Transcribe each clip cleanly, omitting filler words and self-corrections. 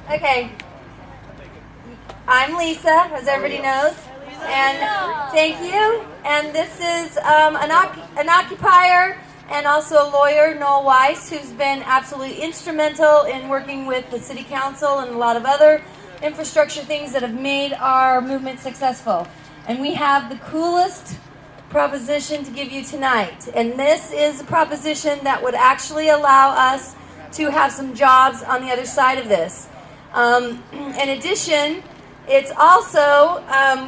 Okay. I'm Lisa, as everybody knows, and thank you. And this is an occupier and also a lawyer, Noel Weiss, who's been absolutely instrumental in working with the city council and a lot of other infrastructure things that have made our movement successful. And we have the coolest proposition to give you tonight. And this is a proposition that would actually allow us to have some jobs on the other side of this. In addition, it's also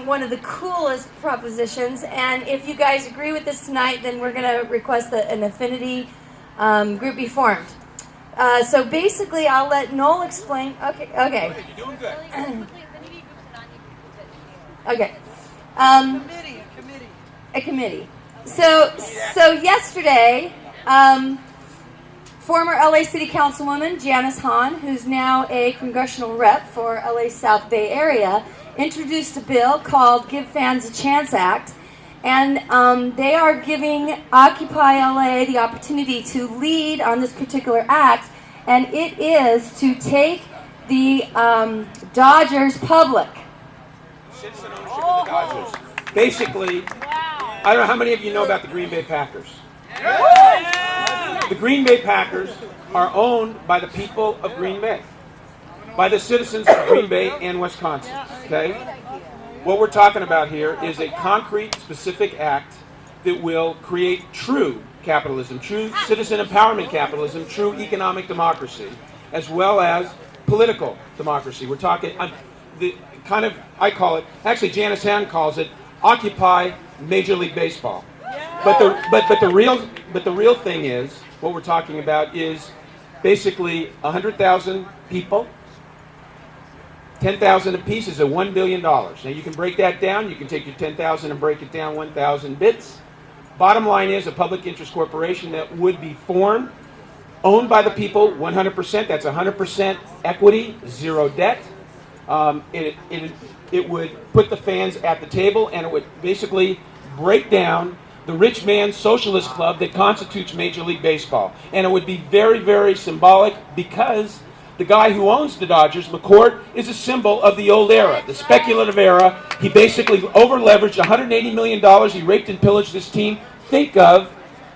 one of the coolest propositions, and if you guys agree with this tonight, then we're going to request that an affinity group be formed. So basically, I'll let Noel explain. Okay. You're doing good. Okay. A committee. So yesterday, former LA City Councilwoman Janice Hahn, who's now a congressional rep for LA South Bay Area, introduced a bill called Give Fans a Chance Act, and they are giving Occupy LA the opportunity to lead on this particular act, and it is to take the Dodgers public. Citizen ownership of the Dodgers. Basically, I don't know how many of you know about the Green Bay Packers. The Green Bay Packers are owned by the people of Green Bay, by the citizens of Green Bay and Wisconsin. Okay? What we're talking about here is a concrete, specific act that will create true capitalism, true citizen empowerment capitalism, true economic democracy, as well as political democracy. We're talking I call it, actually Janice Hahn calls it, Occupy Major League Baseball. But the real thing is, what we're talking about is basically 100,000 people, 10,000 apiece is $1 billion. Now you can break that down. You can take your 10,000 and break it down 1,000 bits. Bottom line is a public interest corporation that would be formed, owned by the people, 100%. That's 100% equity, zero debt. It would put the fans at the table, and it would basically break down the rich man's socialist club that constitutes Major League Baseball. And it would be very, very symbolic because the guy who owns the Dodgers, McCourt, is a symbol of the old era, the speculative era. He basically over-leveraged $180 million. He raped and pillaged this team. Think of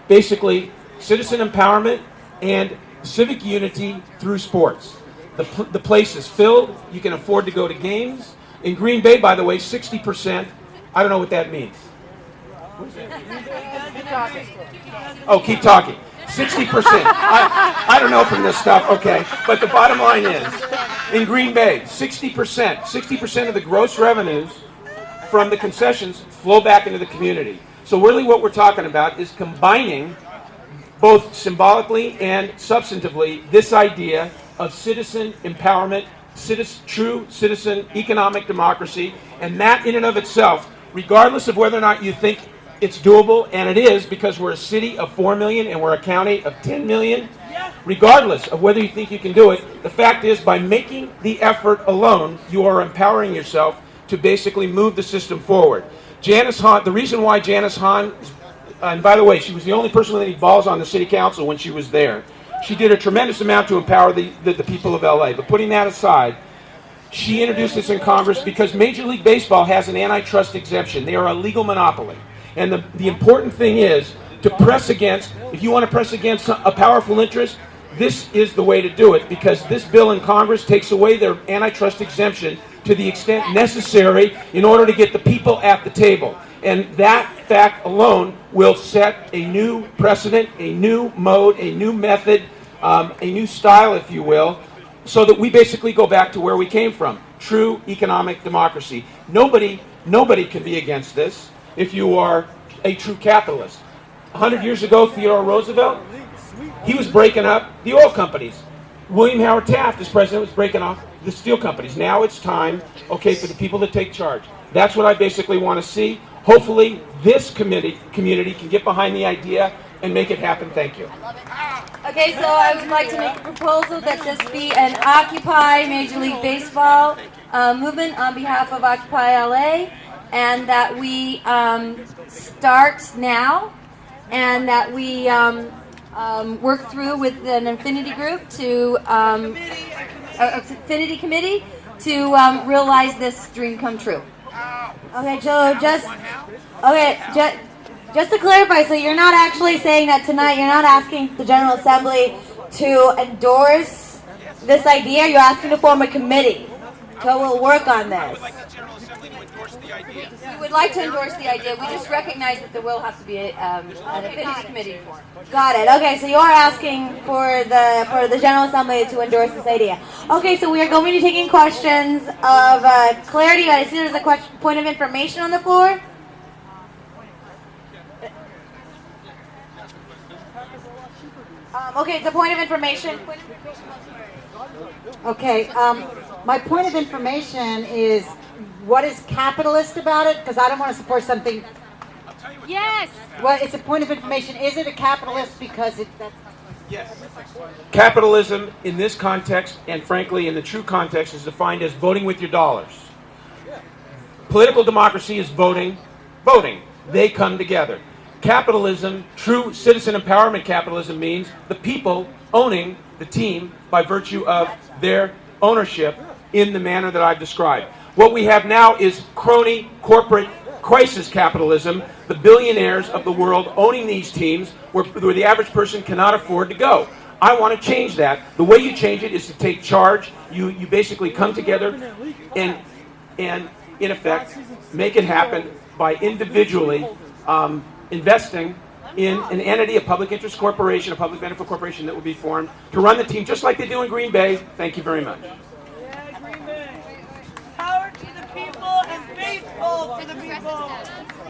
basically citizen empowerment and civic unity through sports. The place is filled. You can afford to go to games. In Green Bay, by the way, 60%, I don't know what that means. Oh, keep talking. 60%. I don't know from this stuff. Okay. But the bottom line is, in Green Bay, 60% of the gross revenues from the concessions flow back into the community. So really what we're talking about is combining both symbolically and substantively this idea of citizen empowerment, true citizen economic democracy, and that in and of itself, regardless of whether or not you think it's doable, and it is because we're a city of 4 million and we're a county of 10 million. Regardless of whether you think you can do it, the fact is by making the effort alone, you are empowering yourself to basically move the system forward. Janice Hahn, the reason why Janice Hahn, and by the way, she was the only person with any balls on the city council when she was there. She did a tremendous amount to empower the people of LA. But putting that aside, she introduced this in Congress because Major League Baseball has an antitrust exemption. They are a legal monopoly. And the important thing is to press against, if you want to press against a powerful interest, this is the way to do it because this bill in Congress takes away their antitrust exemption to the extent necessary in order to get the people at the table. And that fact alone will set a new precedent, a new mode, a new method, a new style, if you will, so that we basically go back to where we came from, true economic democracy. Nobody can be against this. If you are a true capitalist. 100 years ago, Theodore Roosevelt, he was breaking up the oil companies. William Howard Taft, as president, was breaking off the steel companies. Now it's time, okay, for the people to take charge. That's what I basically want to see. Hopefully, this community can get behind the idea and make it happen. Thank you. Okay, so I would like to make a proposal that this be an Occupy Major League Baseball movement on behalf of Occupy LA. And that we start now, and that we work through with an affinity group to affinity committee to realize this dream come true. Okay, Joe, just to clarify, so you're not actually saying that tonight, you're not asking the General Assembly to endorse this idea, you're asking to form a committee that will work on this. We would like to endorse the idea. We just recognize that there will have to be an affinity committee formed. Got it. Okay, so you are asking for the General Assembly to endorse this idea. Okay, so we are going to be taking questions of clarity. I see there's a point of information on the floor. Okay, it's a point of information. Okay, my point of information is, what is capitalist about it? Because I don't want to support something. Yes. Well, it's a point of information. Is it a capitalist because that's... Yes. Capitalism in this context, and frankly in the true context, is defined as voting with your dollars. Political democracy is voting. They come together. Capitalism, true citizen empowerment capitalism, means the people owning the team by virtue of their ownership in the manner that I've described. What we have now is crony corporate crisis capitalism, the billionaires of the world owning these teams where the average person cannot afford to go. I want to change that. The way you change it is to take charge. You basically come together and in effect make it happen by individually investing in an entity, a public interest corporation, a public benefit corporation that will be formed to run the team just like they do in Green Bay. Thank you very much. Yeah, Green Bay. Power to the people and faithful to the people.